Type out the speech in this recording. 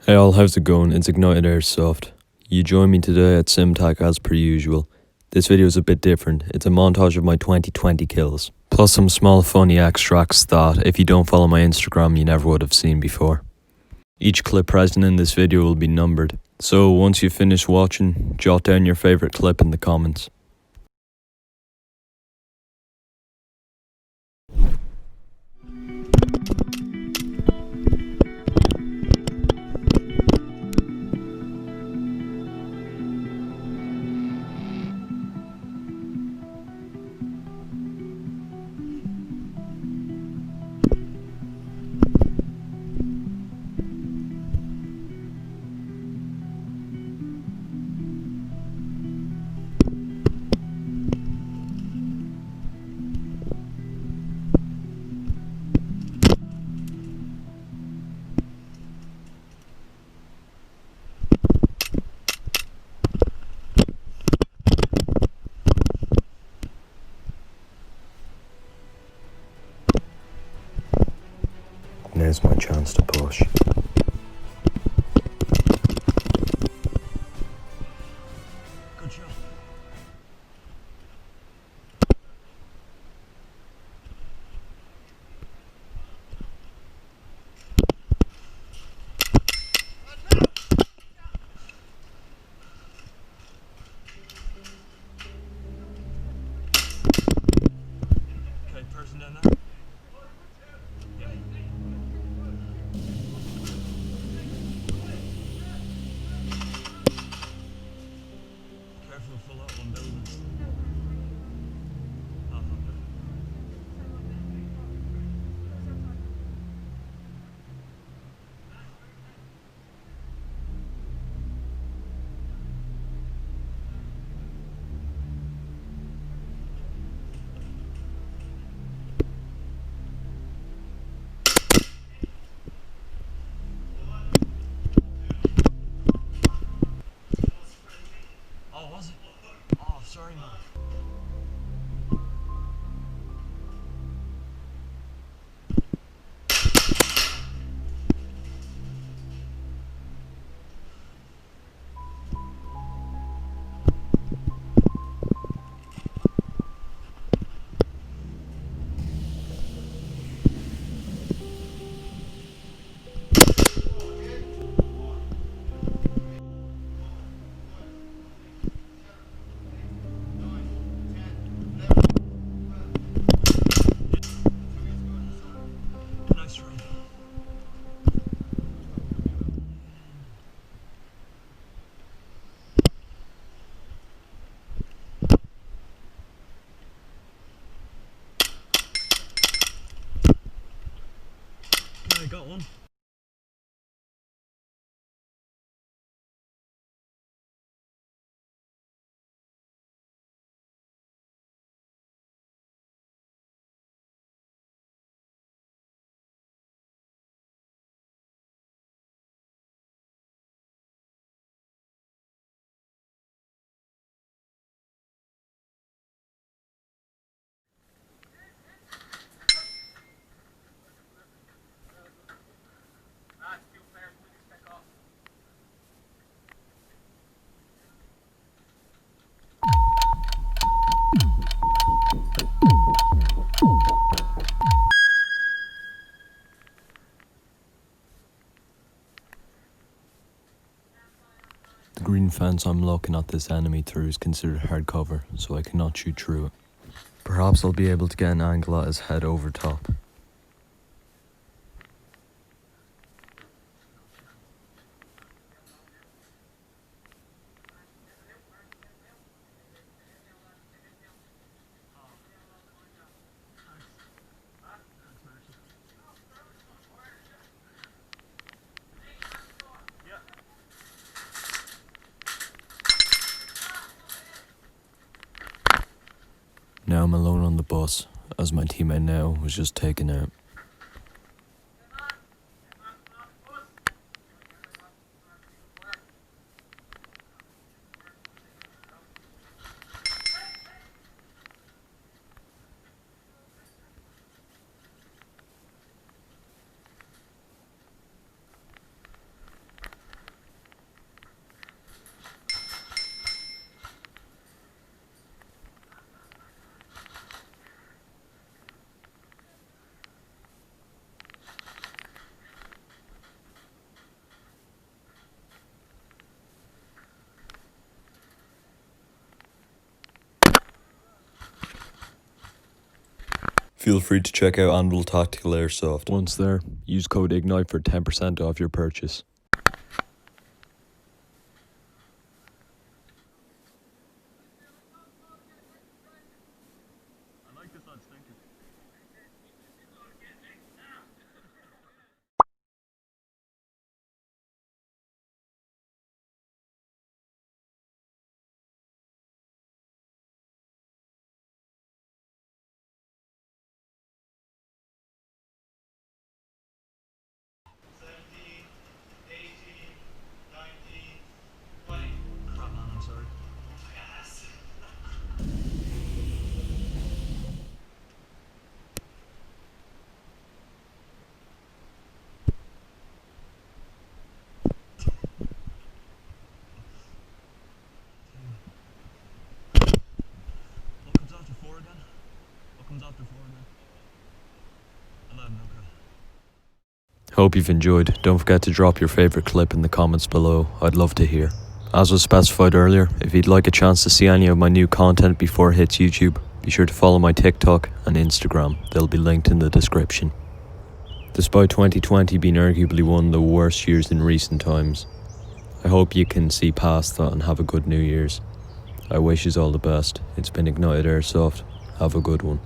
Hey all, how's it going? It's Ignited Airsoft. You join me today at Sim-Tac as per usual. This video is a bit different. It's a montage of my 2020 kills, plus some small funny extracts that, if you don't follow my Instagram, you never would have seen before. Each clip present in this video will be numbered, so once you finish watching, jot down your favourite clip in the comments. Now's my chance to push. Good shot. Okay, person down there. Yeah. Careful for that one building. Oh, was it? Oh, sorry, man. Nice run. I got one. The green fence I'm looking at this enemy through is considered hardcover, so I cannot shoot through it. Perhaps I'll be able to get an angle at his head over top. Now I'm alone on the bus, as my teammate now was just taken out. Feel free to check out Anvil Tactical Airsoft. Once there, use code IGNITE for 10% off your purchase. I like this odd stinker. Crap, man, I'm sorry. What comes after 4 again? What comes after 4 again? 11, okay. Hope you've enjoyed. Don't forget to drop your favourite clip in the comments below. I'd love to hear. As was specified earlier, if you'd like a chance to see any of my new content before it hits YouTube, be sure to follow my TikTok and Instagram. They'll be linked in the description. Despite 2020 being arguably one of the worst years in recent times, I hope you can see past that and have a good New Year's. I wish you all the best. It's been Ignited Airsoft. Have a good one.